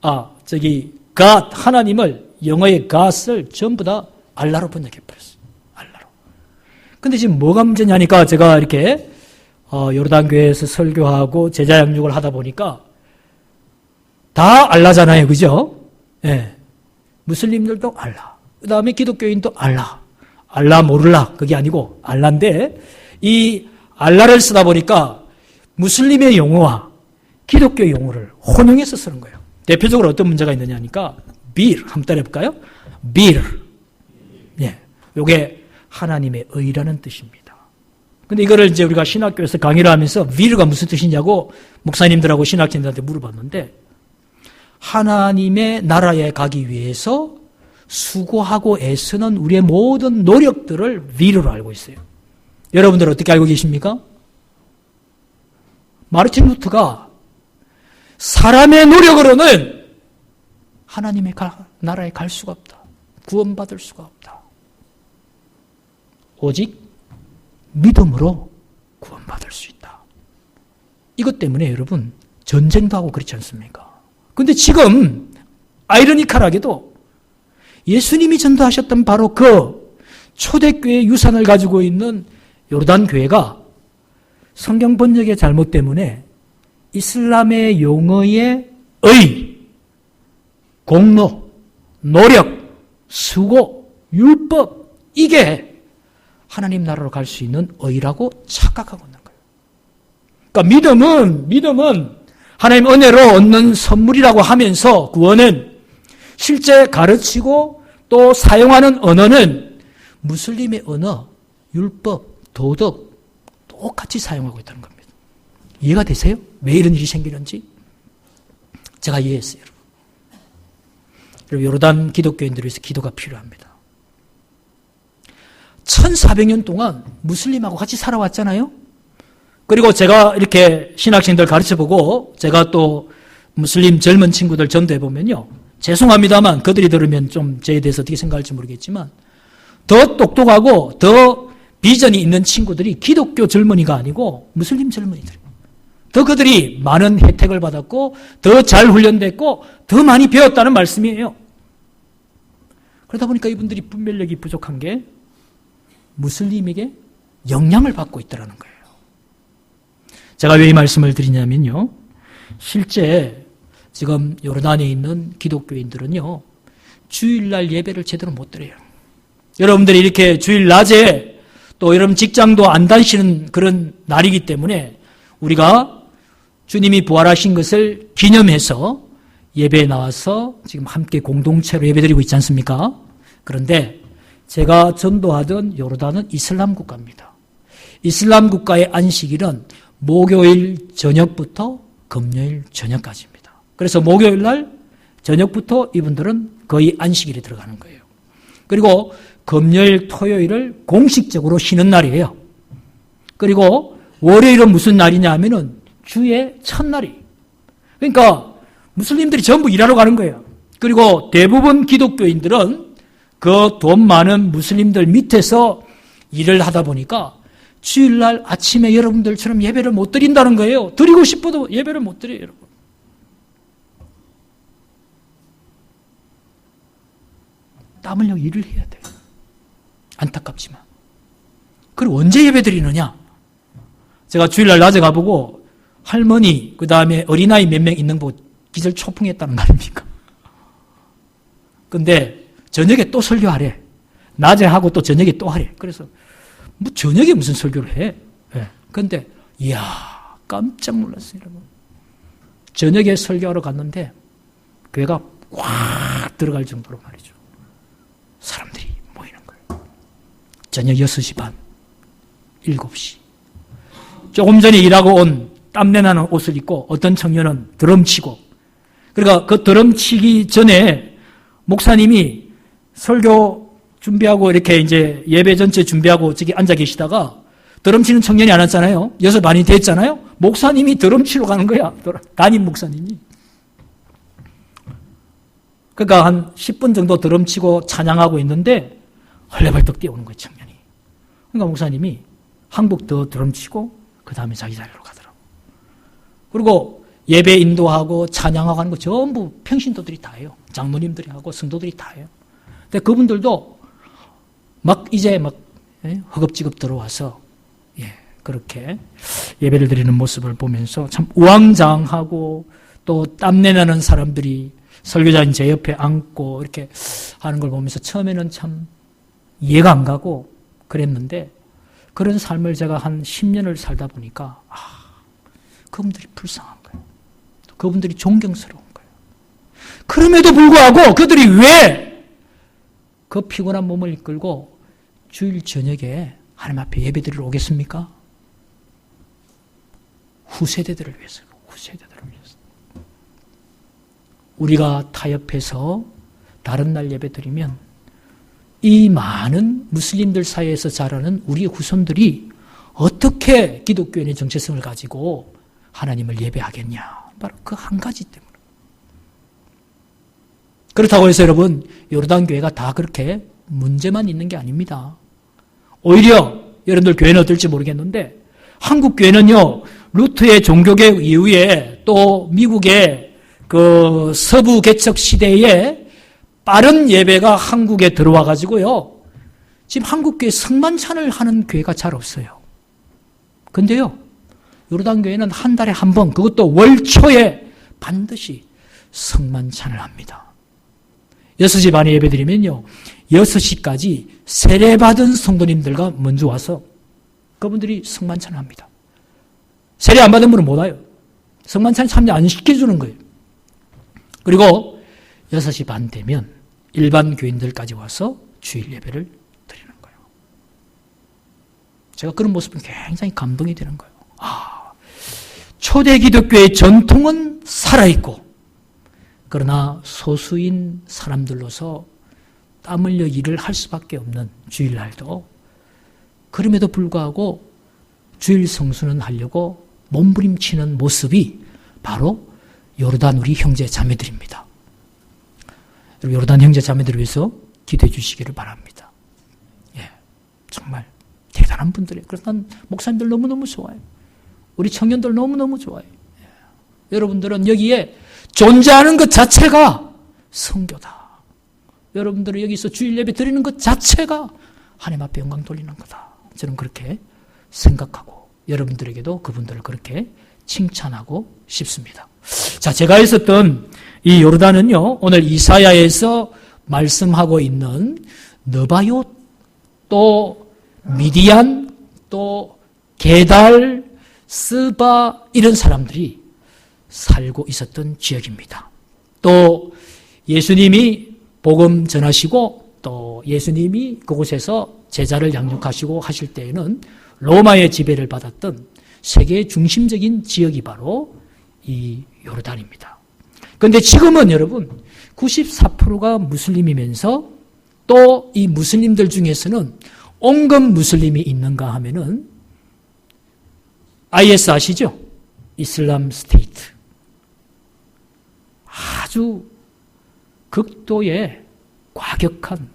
God, 하나님을 영어의 God을 전부 다 알라로 번역해 버렸어요. 알라로. 근데 지금 뭐가 문제냐니까 제가 이렇게 요르단교회에서 설교하고 제자 양육을 하다 보니까 다 알라잖아요. 그죠? 예. 무슬림들도 알라. 그 다음에 기독교인도 알라. 알라 모를라. 그게 아니고 알라인데 이 알라를 쓰다 보니까 무슬림의 용어와 기독교 용어를 혼용해서 쓰는 거예요. 대표적으로 어떤 문제가 있느냐니까 빌 한번 따라해볼까요? 빌. 예. 요게 하나님의 의라는 뜻입니다. 근데 이거를 이제 우리가 신학교에서 강의를 하면서 빌가 무슨 뜻이냐고 목사님들하고 신학생들한테 물어봤는데 하나님의 나라에 가기 위해서 수고하고 애쓰는 우리의 모든 노력들을 위로로 알고 있어요. 여러분들 어떻게 알고 계십니까? 마르틴 루터가 사람의 노력으로는 하나님의 나라에 갈 수가 없다. 구원받을 수가 없다. 오직 믿음으로 구원받을 수 있다. 이것 때문에 여러분 전쟁도 하고 그렇지 않습니까? 근데 지금 아이러니컬하게도 예수님이 전도하셨던 바로 그 초대교회 유산을 가지고 있는 요르단 교회가 성경 번역의 잘못 때문에 이슬람의 용어의 의, 공로, 노력, 수고, 율법 이게 하나님 나라로 갈 수 있는 의라고 착각하고 있는 거예요. 그러니까 믿음은 하나님 은혜로 얻는 선물이라고 하면서 구원은 실제 가르치고 또 사용하는 언어는 무슬림의 언어, 율법, 도덕 똑같이 사용하고 있다는 겁니다. 이해가 되세요? 왜 이런 일이 생기는지? 제가 이해했어요. 여러분, 요르단 기독교인들을 위해서 기도가 필요합니다. 1400년 동안 무슬림하고 같이 살아왔잖아요? 그리고 제가 이렇게 신학생들 가르쳐보고 제가 또 무슬림 젊은 친구들 전도해보면요. 죄송합니다만 그들이 들으면 좀 저에 대해서 어떻게 생각할지 모르겠지만 더 똑똑하고 더 비전이 있는 친구들이 기독교 젊은이가 아니고 무슬림 젊은이들이에요. 더 그들이 많은 혜택을 받았고 더 잘 훈련됐고 더 많이 배웠다는 말씀이에요. 그러다 보니까 이분들이 분별력이 부족한 게 무슬림에게 영향을 받고 있다는 거예요. 제가 왜 이 말씀을 드리냐면요. 실제 지금 요르단에 있는 기독교인들은요. 주일날 예배를 제대로 못 드려요. 여러분들이 이렇게 주일 낮에 또 여러분 직장도 안 다니시는 그런 날이기 때문에 우리가 주님이 부활하신 것을 기념해서 예배에 나와서 지금 함께 공동체로 예배드리고 있지 않습니까? 그런데 제가 전도하던 요르단은 이슬람 국가입니다. 이슬람 국가의 안식일은 목요일 저녁부터 금요일 저녁까지입니다. 그래서 목요일 날 저녁부터 이분들은 거의 안식일에 들어가는 거예요. 그리고 금요일, 토요일을 공식적으로 쉬는 날이에요. 그리고 월요일은 무슨 날이냐 하면은 주의 첫날이. 그러니까 무슬림들이 전부 일하러 가는 거예요. 그리고 대부분 기독교인들은 그 돈 많은 무슬림들 밑에서 일을 하다 보니까 주일날 아침에 여러분들처럼 예배를 못 드린다는 거예요. 드리고 싶어도 예배를 못 드려요, 여러분. 땀 흘려 일을 해야 돼요. 안타깝지만. 그리고 언제 예배 드리느냐? 제가 주일날 낮에 가보고 할머니, 그 다음에 어린아이 몇 명 있는 거 기절 초풍했다는 말입니까? 근데 저녁에 또 설교하래. 낮에 하고 또 저녁에 또 하래. 그래서 뭐 저녁에 무슨 설교를 해? 네. 근데 이야, 깜짝 놀랐어요, 여러분. 저녁에 설교하러 갔는데 교회가 꽉 들어갈 정도로 말이죠. 사람들이 모이는 거예요. 저녁 6시 반, 7시. 조금 전에 일하고 온 땀내 나는 옷을 입고 어떤 청년은 드럼치고, 그러니까 그 드럼치기 전에 목사님이 설교 준비하고 이렇게 이제 예배 전체 준비하고 저기 앉아 계시다가 드럼치는 청년이 안 왔잖아요. 6시 반이 됐잖아요. 목사님이 드럼치러 가는 거야. 담임 목사님이. 그러니까 한 10분 정도 드럼치고 찬양하고 있는데 헐레벌떡 뛰어오는 거예요, 청년이. 그러니까 목사님이 한국 더 드럼치고 그 다음에 자기 자리로 가더라고. 그리고 예배 인도하고 찬양하고 하는 거 전부 평신도들이 다 해요. 장로님들이 하고 성도들이 다 해요. 근데 그분들도 막 이제 막 허겁지겁 들어와서 그렇게 예배를 드리는 모습을 보면서 참 우왕좌왕하고 또 땀내나는 사람들이 설교자인 제 옆에 앉고 이렇게 하는 걸 보면서 처음에는 참 이해가 안 가고 그랬는데 그런 삶을 제가 한 10년을 살다 보니까 그분들이 불쌍한 거예요. 그분들이 존경스러운 거예요. 그럼에도 불구하고 그들이 왜 그 피곤한 몸을 이끌고 주일 저녁에 하나님 앞에 예배드리러 오겠습니까? 후세대들을 위해서, 후세대들을 위해서. 우리가 타협해서 다른 날 예배드리면 이 많은 무슬림들 사이에서 자라는 우리 후손들이 어떻게 기독교인의 정체성을 가지고 하나님을 예배하겠냐. 바로 그 한 가지 때문에. 그렇다고 해서 여러분, 요르단 교회가 다 그렇게 문제만 있는 게 아닙니다. 오히려 여러분들 교회는 어떨지 모르겠는데 한국 교회는요, 루트의 종교개혁 이후에 또 미국의 그 서부 개척 시대에 빠른 예배가 한국에 들어와 가지고요, 지금 한국 교회 성만찬을 하는 교회가 잘 없어요. 근데요, 요르단 교회는 한 달에 한 번, 그것도 월초에 반드시 성만찬을 합니다. 6시 반에 예배 드리면요, 6시까지 세례받은 성도님들과 먼저 와서 그분들이 성만찬을 합니다. 세례 안 받은 분은 못 와요. 성만찬 참여 안 시켜주는 거예요. 그리고 6시 반 되면 일반 교인들까지 와서 주일 예배를 드리는 거예요. 제가 그런 모습은 굉장히 감동이 되는 거예요. 초대 기독교의 전통은 살아있고, 그러나 소수인 사람들로서 땀 흘려 일을 할 수밖에 없는 주일날도 그럼에도 불구하고 주일 성수는 하려고 몸부림치는 모습이 바로 요르단 우리 형제 자매들입니다. 요르단 형제 자매들을 위해서 기도해 주시기를 바랍니다. 정말 대단한 분들이에요. 그래서 난 목사님들 너무너무 좋아요. 우리 청년들 너무너무 좋아요. 여러분들은 여기에 존재하는 것 자체가 성교다. 여러분들은 여기서 주일 예배 드리는 것 자체가 하나님 앞에 영광 돌리는 거다. 저는 그렇게 생각하고 여러분들에게도 그분들을 그렇게 칭찬하고 싶습니다. 자, 제가 있었던 이 요르단은요, 오늘 이사야에서 말씀하고 있는 느바요트 또 미디안, 또 게달, 스바 이런 사람들이 살고 있었던 지역입니다. 또 예수님이 복음 전하시고 또 예수님이 그곳에서 제자를 양육하시고 하실 때에는 로마의 지배를 받았던 세계의 중심적인 지역이 바로 이 요르단입니다. 그런데 지금은 여러분 94%가 무슬림이면서 또 이 무슬림들 중에서는 온갖 무슬림이 있는가 하면은 IS 아시죠? 이슬람 스테이트. 아주 극도의 과격한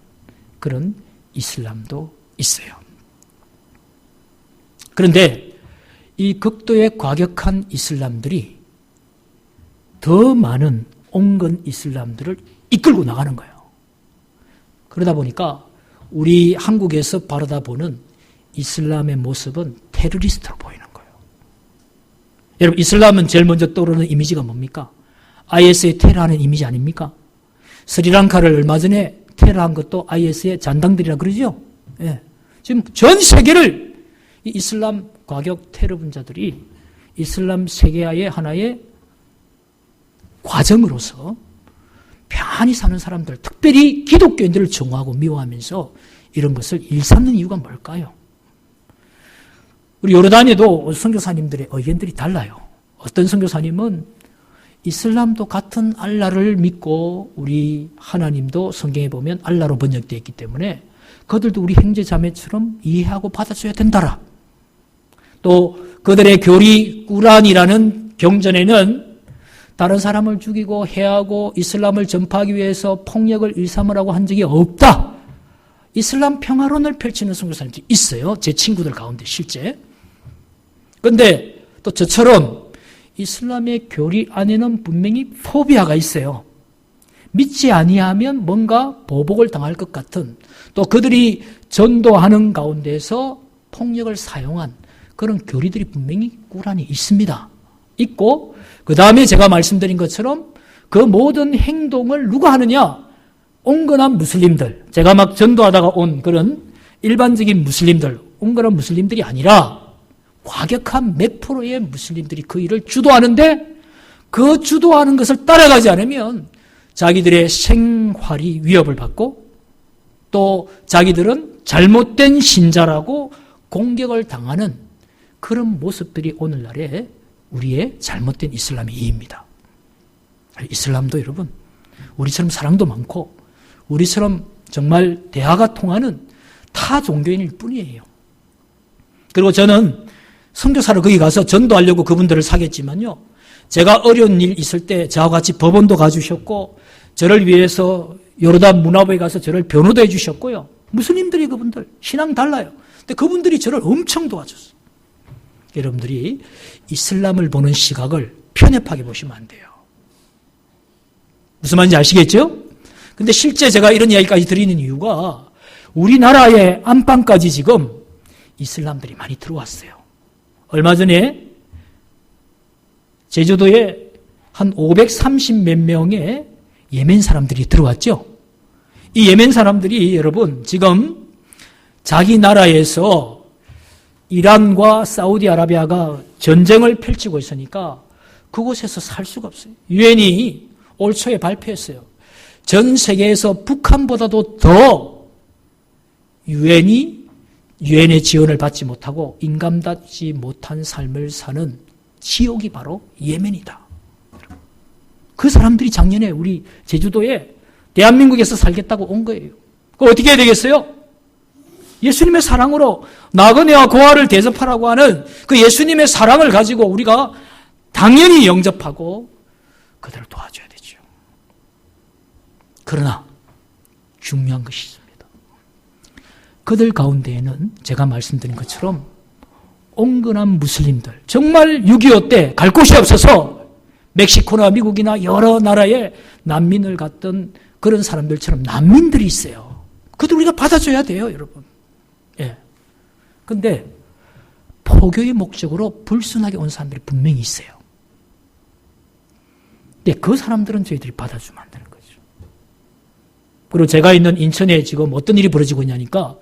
그런 이슬람도 있어요. 그런데 이 극도의 과격한 이슬람들이 더 많은 온건 이슬람들을 이끌고 나가는 거예요. 그러다 보니까 우리 한국에서 바라다 보는 이슬람의 모습은 테러리스트로 보이는 거예요. 여러분, 이슬람은 제일 먼저 떠오르는 이미지가 뭡니까? IS의 테러하는 이미지 아닙니까? 스리랑카를 얼마 전에 테러한 것도 IS의 잔당들이라 그러죠? 예. 지금 전 세계를 이 이슬람 과격 테러 분자들이 이슬람 세계화의 하나의 과정으로서 평안히 사는 사람들, 특별히 기독교인들을 정오하고 미워하면서 이런 것을 일삼는 이유가 뭘까요? 우리 요르단에도 선교사님들의 의견들이 달라요. 어떤 선교사님은 이슬람도 같은 알라를 믿고 우리 하나님도 성경에 보면 알라로 번역되어 있기 때문에 그들도 우리 형제자매처럼 이해하고 받아줘야 된다라. 또 그들의 교리 꾸란이라는 경전에는 다른 사람을 죽이고 해하고 이슬람을 전파하기 위해서 폭력을 일삼으라고 한 적이 없다. 이슬람 평화론을 펼치는 선교사님들이 있어요. 제 친구들 가운데 실제. 그런데 또 저처럼 이슬람의 교리 안에는 분명히 포비아가 있어요. 믿지 아니하면 뭔가 보복을 당할 것 같은, 또 그들이 전도하는 가운데서 폭력을 사용한 그런 교리들이 분명히 꾸란이 있습니다. 있고 그 다음에 제가 말씀드린 것처럼 그 모든 행동을 누가 하느냐? 온건한 무슬림들, 제가 막 전도하다가 온 그런 일반적인 무슬림들, 온건한 무슬림들이 아니라 과격한 몇 프로의 무슬림들이 그 일을 주도하는데 그 주도하는 것을 따라가지 않으면 자기들의 생활이 위협을 받고 또 자기들은 잘못된 신자라고 공격을 당하는 그런 모습들이 오늘날의 우리의 잘못된 이슬람의 이해입니다. 이슬람도 여러분 우리처럼 사랑도 많고 우리처럼 정말 대화가 통하는 타 종교인일 뿐이에요. 그리고 저는 선교사로 거기 가서 전도하려고 그분들을 사귀었지만요, 제가 어려운 일 있을 때 저와 같이 법원도 가주셨고 저를 위해서 요르단 문화부에 가서 저를 변호도 해주셨고요. 무슬림들이 그분들 신앙 달라요. 근데 그분들이 저를 엄청 도와줬어요. 여러분들이 이슬람을 보는 시각을 편협하게 보시면 안 돼요. 무슨 말인지 아시겠죠? 근데 실제 제가 이런 이야기까지 드리는 이유가 우리나라의 안방까지 지금 이슬람들이 많이 들어왔어요. 얼마 전에 제주도에 한 530 몇 명의 예멘 사람들이 들어왔죠. 이 예멘 사람들이 여러분 지금 자기 나라에서 이란과 사우디아라비아가 전쟁을 펼치고 있으니까 그곳에서 살 수가 없어요. 유엔이 올 초에 발표했어요. 전 세계에서 북한보다도 더 유엔의 지원을 받지 못하고 인감받지 못한 삶을 사는 지옥이 바로 예멘이다. 그 사람들이 작년에 우리 제주도에 대한민국에서 살겠다고 온 거예요. 그거 어떻게 해야 되겠어요? 예수님의 사랑으로 나그네와 고아를 대접하라고 하는 그 예수님의 사랑을 가지고 우리가 당연히 영접하고 그들을 도와줘야 되죠. 그러나 중요한 것이 있습니다. 그들 가운데에는 제가 말씀드린 것처럼 온건한 무슬림들, 정말 6.25 때 갈 곳이 없어서 멕시코나 미국이나 여러 나라에 난민을 갔던 그런 사람들처럼 난민들이 있어요. 그들 우리가 받아줘야 돼요, 여러분. 예. 근데 포교의 목적으로 불순하게 온 사람들이 분명히 있어요. 근데 그 사람들은 저희들이 받아주면 안 되는 거죠. 그리고 제가 있는 인천에 지금 어떤 일이 벌어지고 있냐니까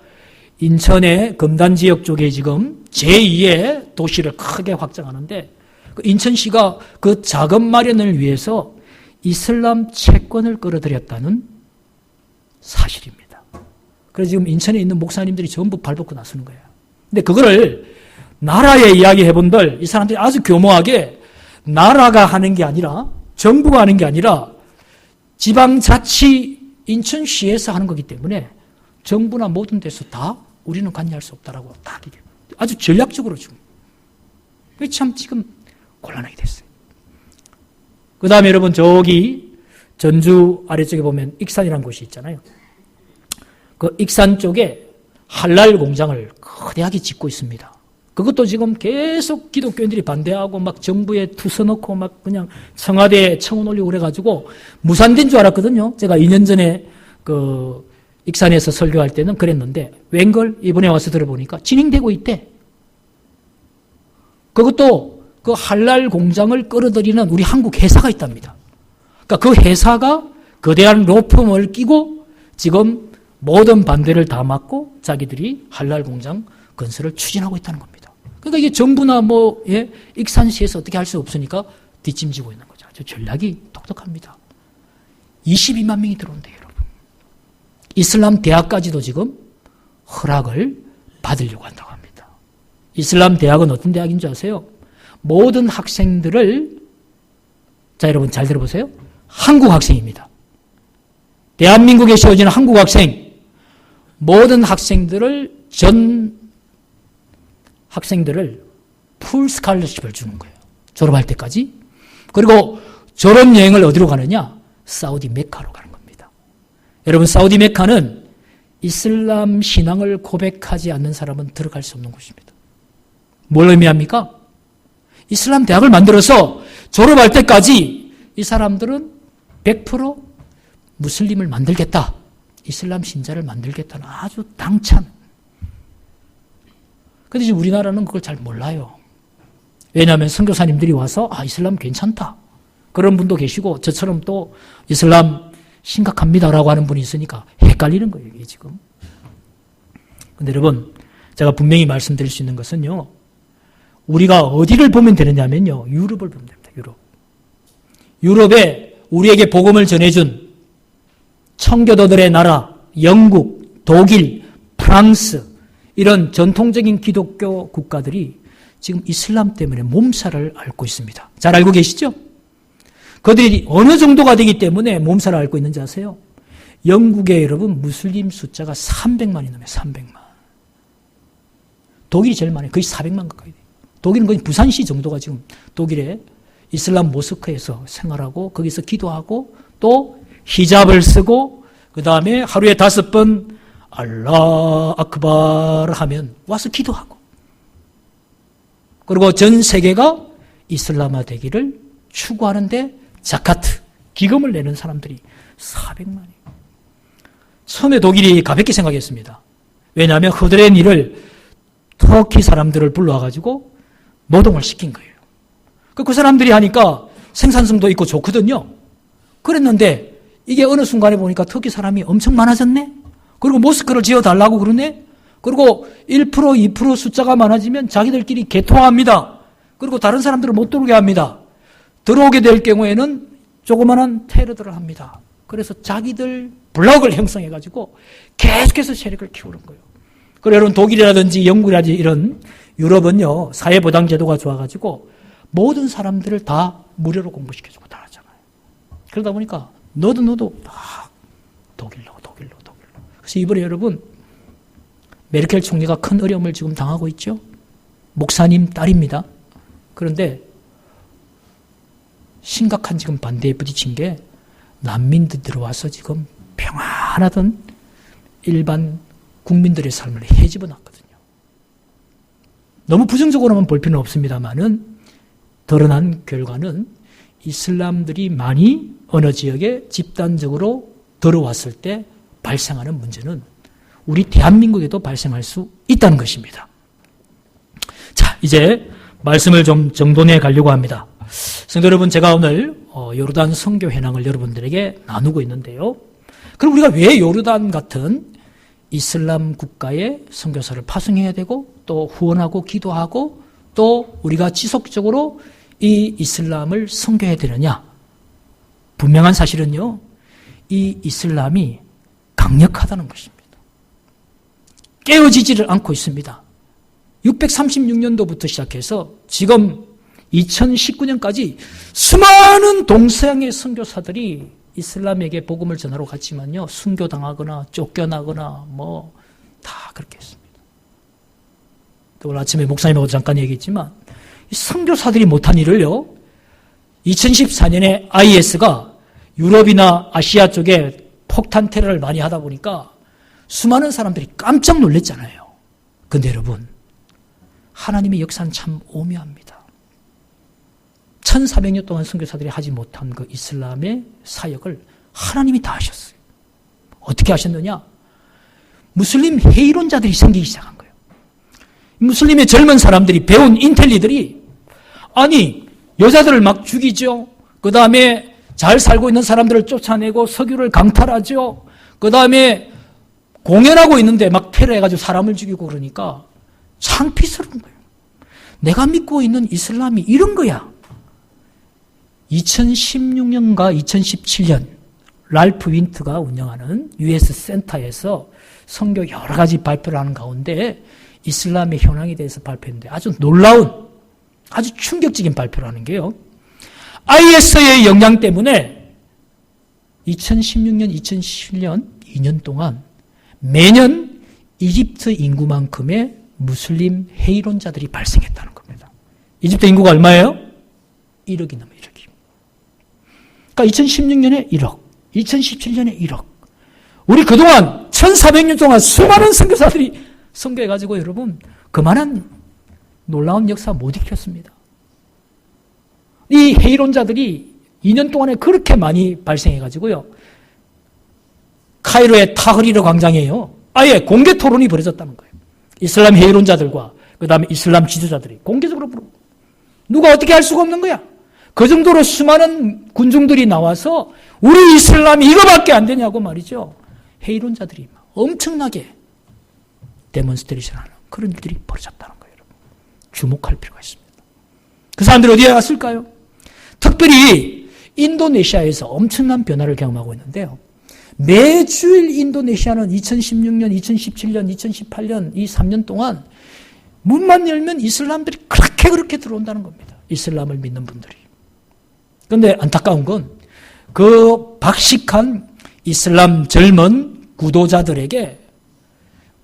인천의 금단 지역 쪽에 지금 제2의 도시를 크게 확장하는데 그 인천시가 그 자금 마련을 위해서 이슬람 채권을 끌어들였다는 사실입니다. 그래서 지금 인천에 있는 목사님들이 전부 발벗고 나서는 거예요. 근데 그거를 나라에 이야기해 본들 이 사람들이 아주 교모하게 나라가 하는 게 아니라 정부가 하는 게 아니라 지방자치 인천시에서 하는 거기 때문에 정부나 모든 데서 다 우리는 관여할 수 없다라고 딱 아주 전략적으로 지금 참 지금 곤란하게 됐어요. 그 다음에 여러분 저기 전주 아래쪽에 보면 익산이라는 곳이 있잖아요. 그 익산 쪽에 할랄 공장을 거대하게 짓고 있습니다. 그것도 지금 계속 기독교인들이 반대하고 막 정부에 투서 넣고 막 그냥 청와대에 청원 올리고 그래가지고 무산된 줄 알았거든요. 제가 2년 전에 그 익산에서 설교할 때는 그랬는데 웬걸 이번에 와서 들어보니까 진행되고 있대. 그것도 그 할랄 공장을 끌어들이는 우리 한국 회사가 있답니다. 그러니까 그 회사가 거대한 로펌을 끼고 지금 모든 반대를 다 막고 자기들이 할랄 공장 건설을 추진하고 있다는 겁니다. 그러니까 이게 정부나 익산시에서 어떻게 할 수 없으니까 뒷짐지고 있는 거죠. 아주 전략이 똑똑합니다. 22만 명이 들어온대요, 여러분. 이슬람 대학까지도 지금 허락을 받으려고 한다고 합니다. 이슬람 대학은 어떤 대학인 줄 아세요? 모든 학생들을, 자, 여러분 잘 들어보세요. 한국 학생입니다. 대한민국에 세워지는 한국 학생, 모든 학생들을 풀 스칼러십을 주는 거예요. 졸업할 때까지. 그리고 졸업 여행을 어디로 가느냐? 사우디 메카로 가는 겁니다. 여러분, 사우디 메카는 이슬람 신앙을 고백하지 않는 사람은 들어갈 수 없는 곳입니다. 뭘 의미합니까? 이슬람 대학을 만들어서 졸업할 때까지 이 사람들은 100% 무슬림을 만들겠다. 이슬람 신자를 만들겠다는 아주 당찬. 근데 지금 우리나라는 그걸 잘 몰라요. 왜냐하면 선교사님들이 와서 이슬람 괜찮다. 그런 분도 계시고 저처럼 또 이슬람 심각합니다라고 하는 분이 있으니까 헷갈리는 거예요, 이게 지금. 근데 여러분, 제가 분명히 말씀드릴 수 있는 것은요. 우리가 어디를 보면 되느냐면요. 유럽을 보면 됩니다. 유럽에 우리에게 복음을 전해준 청교도들의 나라, 영국, 독일, 프랑스 이런 전통적인 기독교 국가들이 지금 이슬람 때문에 몸살을 앓고 있습니다. 잘 알고 계시죠? 그들이 어느 정도가 되기 때문에 몸살을 앓고 있는지 아세요? 영국에 여러분 무슬림 숫자가 300만이 넘어요. 300만. 독일이 제일 많아요. 거의 400만 가까이 돼요. 독일은 거의 부산시 정도가 지금 독일의 이슬람 모스크에서 생활하고 거기서 기도하고 또 히잡을 쓰고 그 다음에 하루에 5번 알라 아크바를 하면 와서 기도하고 그리고 전 세계가 이슬람화 되기를 추구하는데 자카트, 기금을 내는 사람들이 400만이에요. 처음에 독일이 가볍게 생각했습니다. 왜냐하면 허드렛 일을 터키 사람들을 불러와가지고 노동을 시킨 거예요. 그 사람들이 하니까 생산성도 있고 좋거든요. 그랬는데 이게 어느 순간에 보니까 터키 사람이 엄청 많아졌네? 그리고 모스크를 지어달라고 그러네? 그리고 1%, 2% 숫자가 많아지면 자기들끼리 개통합니다. 그리고 다른 사람들을 못 들어오게 합니다. 들어오게 될 경우에는 조그마한 테러들을 합니다. 그래서 자기들 블록을 형성해가지고 계속해서 세력을 키우는 거예요. 그리고 여러분 독일이라든지 영국이라든지 이런 유럽은요, 사회보장제도가 좋아가지고 모든 사람들을 다 무료로 공부시켜주고 다 하잖아요. 그러다 보니까 너도 다 독일로. 그래서 이번에 여러분 메르켈 총리가 큰 어려움을 지금 당하고 있죠. 목사님 딸입니다. 그런데 심각한 지금 반대에 부딪힌 게 난민들 들어와서 지금 평안하던 일반 국민들의 삶을 헤집어 놨거든요. 너무 부정적으로만 볼 필요는 없습니다만은 드러난 결과는 이슬람들이 많이 어느 지역에 집단적으로 들어왔을 때 발생하는 문제는 우리 대한민국에도 발생할 수 있다는 것입니다. 자, 이제 말씀을 좀 정돈해 가려고 합니다. 성도 여러분, 제가 오늘 요르단 선교 현황을 여러분들에게 나누고 있는데요. 그럼 우리가 왜 요르단 같은 이슬람 국가에 선교사를 파송해야 되고 또 후원하고 기도하고 또 우리가 지속적으로 이 이슬람을 선교해야 되느냐? 분명한 사실은요, 이 이슬람이 강력하다는 것입니다. 깨어지지를 않고 있습니다. 636년도부터 시작해서 지금 2019년까지 수많은 동서양의 선교사들이 이슬람에게 복음을 전하러 갔지만요, 순교당하거나 쫓겨나거나 다 그렇게 했습니다. 또 오늘 아침에 목사님하고 잠깐 얘기했지만 이 선교사들이 못한 일을요, 2014년에 IS가 유럽이나 아시아 쪽에 폭탄 테러를 많이 하다 보니까 수많은 사람들이 깜짝 놀랐잖아요. 그런데 여러분, 하나님의 역사는 참 오묘합니다. 1400년 동안 선교사들이 하지 못한 그 이슬람의 사역을 하나님이 다 하셨어요. 어떻게 하셨느냐? 무슬림 회의론자들이 생기기 시작한 거예요. 무슬림의 젊은 사람들이, 배운 인텔리들이, 아니 여자들을 막 죽이죠. 그 다음에 잘 살고 있는 사람들을 쫓아내고 석유를 강탈하죠. 그 다음에 공연하고 있는데 막 테러해가지고 사람을 죽이고 그러니까 창피스러운 거예요. 내가 믿고 있는 이슬람이 이런 거야. 2016년과 2017년 랄프 윈트가 운영하는 US 센터에서 선교 여러 가지 발표를 하는 가운데 이슬람의 현황에 대해서 발표했는데 아주 놀라운, 아주 충격적인 발표를 하는 게요, IS의 영향 때문에 2016년, 2017년 2년 동안 매년 이집트 인구만큼의 무슬림 회의론자들이 발생했다는 겁니다. 이집트 인구가 얼마예요? 1억이 넘어요. 1억이. 그러니까 2016년에 1억, 2017년에 1억. 우리 그동안 1400년 동안 수많은 선교사들이 선교해가지고 여러분 그만한 놀라운 역사 못 익혔습니다. 이 회의론자들이 2년 동안에 그렇게 많이 발생해가지고요, 카이로의 타흐리르 광장에요, 아예 공개 토론이 벌어졌다는 거예요. 이슬람 회의론자들과 그 다음에 이슬람 지도자들이 공개적으로 부르고, 누가 어떻게 할 수가 없는 거야. 그 정도로 수많은 군중들이 나와서 우리 이슬람이 이거밖에 안 되냐고 말이죠. 회의론자들이 엄청나게 데몬스트레이션하는 그런 일들이 벌어졌다는 거예요. 여러분. 주목할 필요가 있습니다. 그 사람들이 어디에 갔을까요? 특별히 인도네시아에서 엄청난 변화를 경험하고 있는데요. 매주일 인도네시아는 2016년, 2017년, 2018년 이 3년 동안 문만 열면 이슬람들이 그렇게 들어온다는 겁니다. 이슬람을 믿는 분들이. 그런데 안타까운 건 그 박식한 이슬람 젊은 구도자들에게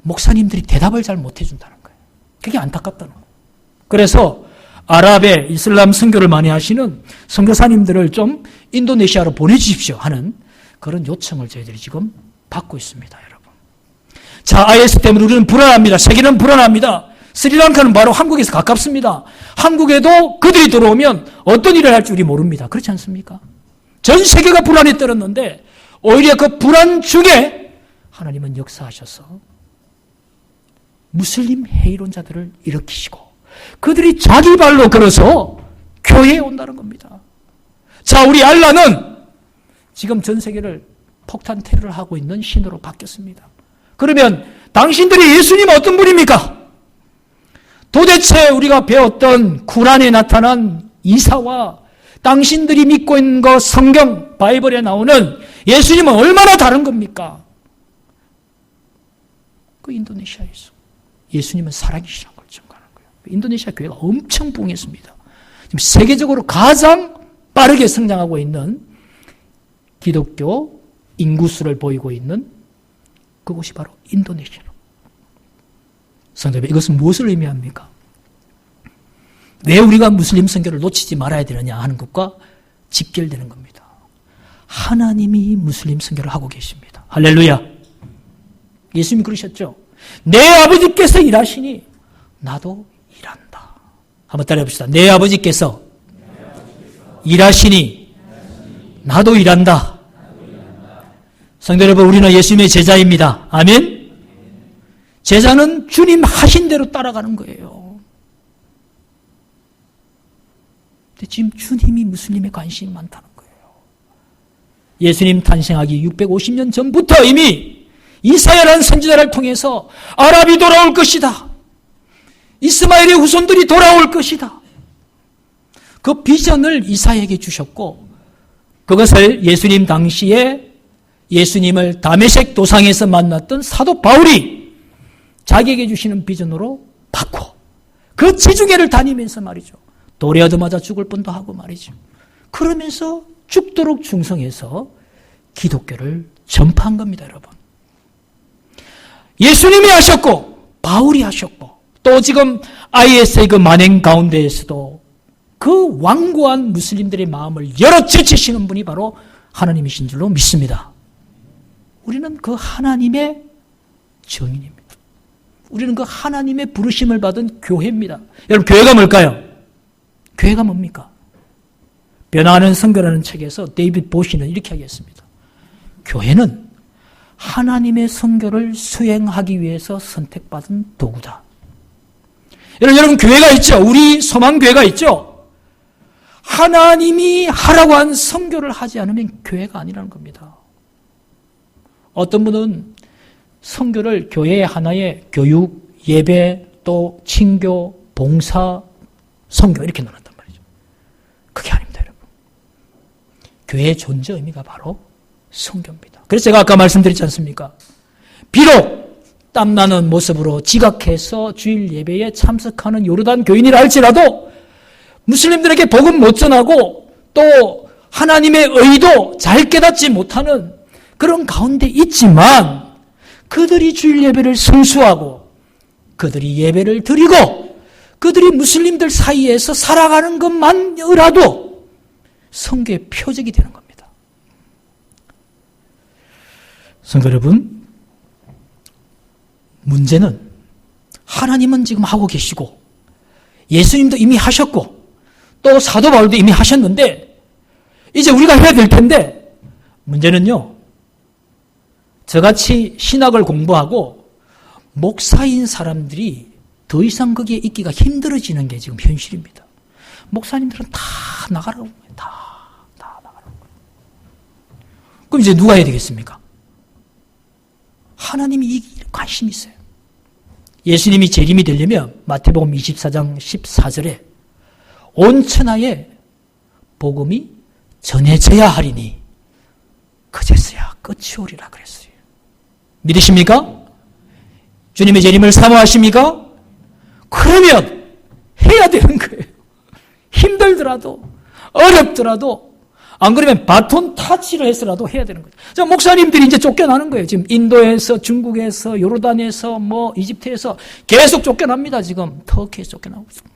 목사님들이 대답을 잘 못해준다는 거예요. 그게 안타깝다는 거예요. 그래서 아랍의 이슬람 선교를 많이 하시는 선교사님들을 좀 인도네시아로 보내주십시오 하는 그런 요청을 저희들이 지금 받고 있습니다, 여러분. 자, IS 때문에 우리는 불안합니다. 세계는 불안합니다. 스리랑카는 바로 한국에서 가깝습니다. 한국에도 그들이 들어오면 어떤 일을 할지 우리 모릅니다. 그렇지 않습니까? 전 세계가 불안에 떨었는데 오히려 그 불안 중에 하나님은 역사하셔서 무슬림 회의론자들을 일으키시고 그들이 자기 발로 걸어서 교회에 온다는 겁니다. 자, 우리 알라는 지금 전 세계를 폭탄 테러를 하고 있는 신으로 바뀌었습니다. 그러면 당신들이 예수님 어떤 분입니까? 도대체 우리가 배웠던 쿠란에 나타난 이사와 당신들이 믿고 있는 것 성경 바이블에 나오는 예수님은 얼마나 다른 겁니까? 그 인도네시아에서 예수님은 살아계시는 걸 증거하는 거예요. 인도네시아 교회가 엄청 부흥했습니다. 지금 세계적으로 가장 빠르게 성장하고 있는 기독교 인구수를 보이고 있는 그곳이 바로 인도네시아. 성도 여러분, 이것은 무엇을 의미합니까? 왜 우리가 무슬림 선교를 놓치지 말아야 되느냐 하는 것과 직결되는 겁니다. 하나님이 무슬림 선교를 하고 계십니다. 할렐루야. 예수님이 그러셨죠. 내 아버지께서 일하시니 나도 일한다. 한번 따라해 봅시다. 내 아버지께서 일하시니 나도 일한다. 성도 여러분, 우리는 예수님의 제자입니다. 아멘. 제자는 주님 하신 대로 따라가는 거예요. 근데 지금 주님이 무슬림에 관심이 많다는 거예요. 예수님 탄생하기 650년 전부터 이미 이사야라는 선지자를 통해서 아랍이 돌아올 것이다. 이스마엘의 후손들이 돌아올 것이다. 그 비전을 이사야에게 주셨고 그것을 예수님 당시에 예수님을 다메섹 도상에서 만났던 사도 바울이 자기에게 주시는 비전으로 받고 그 지중해를 다니면서 말이죠. 돌에 얻어맞아 죽을 뻔도 하고 말이죠. 그러면서 죽도록 충성해서 기독교를 전파한 겁니다, 여러분. 예수님이 하셨고 바울이 하셨고 또 지금 IS의 그 만행 가운데에서도 그 완고한 무슬림들의 마음을 열어젖히시는 분이 바로 하나님이신 줄로 믿습니다. 우리는 그 하나님의 증인입니다. 우리는 그 하나님의 부르심을 받은 교회입니다. 여러분, 교회가 뭘까요? 교회가 뭡니까? 변화하는 선교라는 책에서 데이빗 보시는 이렇게 하겠습니다. 교회는 하나님의 선교를 수행하기 위해서 선택받은 도구다. 여러분, 교회가 있죠? 우리 소망교회가 있죠? 하나님이 하라고 한 선교를 하지 않으면 교회가 아니라는 겁니다. 어떤 분은 선교를 교회의 하나의 교육, 예배, 또 친교, 봉사, 선교 이렇게 나눴단 말이죠. 그게 아닙니다, 여러분. 교회의 존재 의미가 바로 선교입니다. 그래서 제가 아까 말씀드렸지 않습니까? 비록 땀나는 모습으로 지각해서 주일 예배에 참석하는 요르단 교인이라 할지라도 무슬림들에게 복음 못 전하고 또 하나님의 의도 잘 깨닫지 못하는 그런 가운데 있지만 그들이 주일 예배를 순수하고 그들이 예배를 드리고 그들이 무슬림들 사이에서 살아가는 것만이라도 선교의 표적이 되는 겁니다. 성도 여러분, 문제는 하나님은 지금 하고 계시고 예수님도 이미 하셨고 또 사도 바울도 이미 하셨는데 이제 우리가 해야 될 텐데 문제는요, 저같이 신학을 공부하고 목사인 사람들이 더 이상 거기에 있기가 힘들어지는 게 지금 현실입니다. 목사님들은 다 나가라고 해요. 다 나가라고 해요. 그럼 이제 누가 해야 되겠습니까? 하나님이 이 일에 관심이 있어요. 예수님이 재림이 되려면 마태복음 24장 14절에 온 천하에 복음이 전해져야 하리니 그제서야 끝이 오리라 그랬어요. 믿으십니까? 주님의 재림을 사모하십니까? 그러면 해야 되는 거예요. 힘들더라도 어렵더라도 안 그러면 바톤 타치를 해서라도 해야 되는 거죠. 자, 목사님들이 이제 쫓겨나는 거예요. 지금 인도에서, 중국에서, 요르단에서, 이집트에서 계속 쫓겨납니다. 지금 터키에서 쫓겨나고 있어요.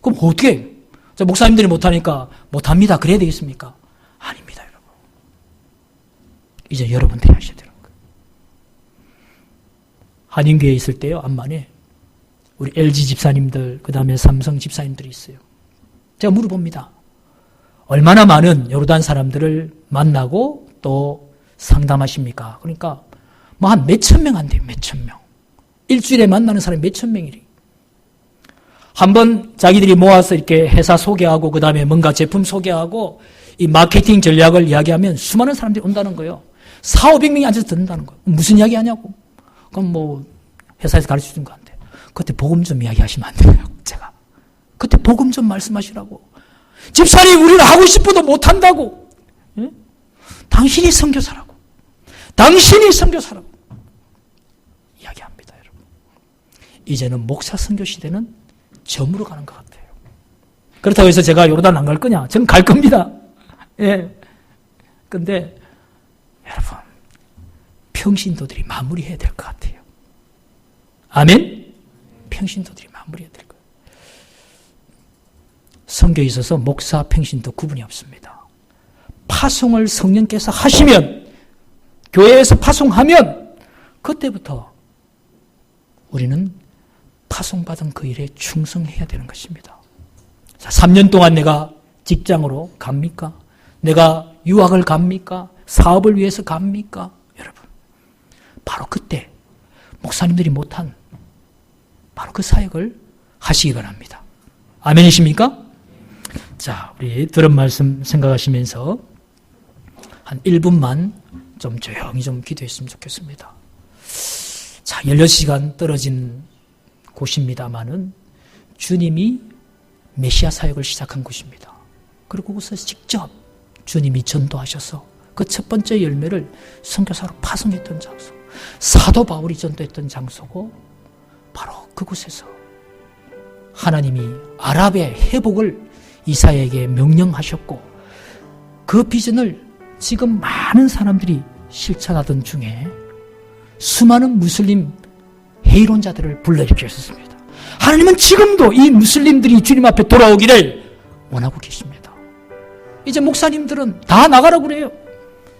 그럼 어떻게 해요? 자, 목사님들이 못하니까 못합니다. 그래야 되겠습니까? 아닙니다, 여러분. 이제 여러분들이 하셔야 되는 거예요. 한인교회에 있을 때요, 암만에 우리 LG 집사님들, 그 다음에 삼성 집사님들이 있어요. 제가 물어봅니다. 얼마나 많은 요르단 사람들을 만나고 또 상담하십니까? 그러니까 한 몇천 명 안 돼요. 몇천 명. 일주일에 만나는 사람이 몇천 명이래. 한번 자기들이 모아서 이렇게 회사 소개하고 그 다음에 뭔가 제품 소개하고 이 마케팅 전략을 이야기하면 수많은 사람들이 온다는 거예요. 400~500명이 앉아서 듣는다는 거예요. 무슨 이야기 하냐고. 그럼 회사에서 가르쳐준 거 안 돼요. 그때 복음 좀 이야기하시면 안 돼요. 제가. 그때 복음 좀 말씀하시라고. 집사님, 우리는 하고 싶어도 못한다고. 예? 당신이 선교사라고. 당신이 선교사라고. 이야기합니다, 여러분. 이제는 목사 선교 시대는 점으로 가는 것 같아요. 그렇다고 해서 제가 요르단 안 갈 거냐? 저는 갈 겁니다. 예. 근데, 여러분, 평신도들이 마무리해야 될 것 같아요. 아멘? 평신도들이 마무리해야 될 거예요. 선교에 있어서 목사, 평신도 구분이 없습니다. 파송을 성령께서 하시면, 교회에서 파송하면, 그때부터 우리는 파송받은 그 일에 충성해야 되는 것입니다. 자, 3년 동안 내가 직장으로 갑니까? 내가 유학을 갑니까? 사업을 위해서 갑니까? 여러분, 바로 그때 목사님들이 못한 바로 그 사역을 하시기 바랍니다. 아멘이십니까? 자, 우리 들은 말씀 생각하시면서 한 1분만 좀 조용히 좀 기도했으면 좋겠습니다. 16시간 떨어진 곳입니다마는 주님이 메시아 사역을 시작한 곳입니다. 그리고 그곳에서 직접 주님이 전도하셔서 그 첫 번째 열매를 선교사로 파송했던 장소, 사도 바울이 전도했던 장소고, 바로 그곳에서 하나님이 아랍의 회복을 이사야에게 명령하셨고, 그 비전을 지금 많은 사람들이 실천하던 중에 수많은 무슬림 회의론자들을 불러일으켰습니다. 하나님은 지금도 이 무슬림들이 주님 앞에 돌아오기를 원하고 계십니다. 이제 목사님들은 다 나가라고 그래요.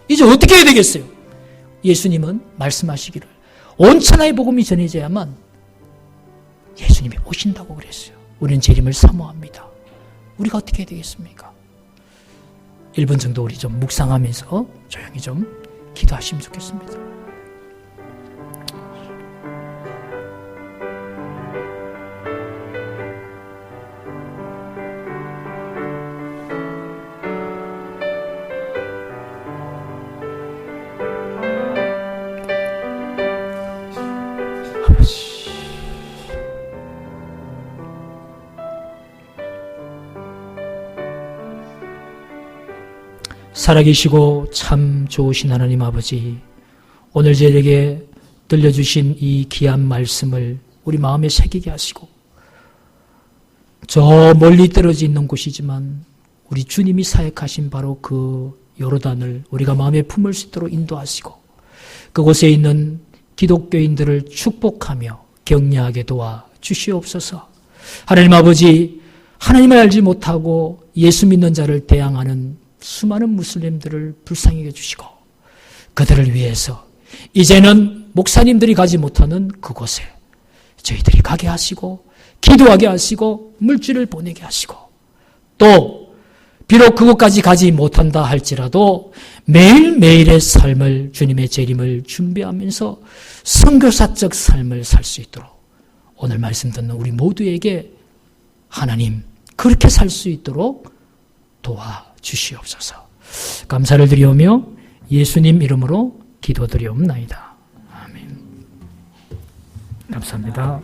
이제 어떻게 해야 되겠어요? 예수님은 말씀하시기를 온 천하의 복음이 전해져야만 예수님이 오신다고 그랬어요. 우리는 재림을 사모합니다. 우리가 어떻게 해야 되겠습니까? 1분 정도 우리 좀 묵상하면서 조용히 좀 기도하시면 좋겠습니다. 살아계시고 참 좋으신 하나님 아버지, 오늘 저에게 들려주신 이 귀한 말씀을 우리 마음에 새기게 하시고, 저 멀리 떨어져 있는 곳이지만 우리 주님이 사역하신 바로 그 요르단을 우리가 마음에 품을 수 있도록 인도하시고, 그곳에 있는 기독교인들을 축복하며 격려하게 도와 주시옵소서. 하나님 아버지, 하나님을 알지 못하고 예수 믿는 자를 대항하는 수많은 무슬림들을 불쌍히 해주시고, 그들을 위해서 이제는 목사님들이 가지 못하는 그곳에 저희들이 가게 하시고, 기도하게 하시고, 물질을 보내게 하시고, 또 비록 그곳까지 가지 못한다 할지라도 매일매일의 삶을, 주님의 재림을 준비하면서 선교사적 삶을 살 수 있도록 오늘 말씀 듣는 우리 모두에게 하나님 그렇게 살 수 있도록 도와주시옵소서. 감사를 드리오며 예수님 이름으로 기도드리옵나이다. 아멘. 감사합니다.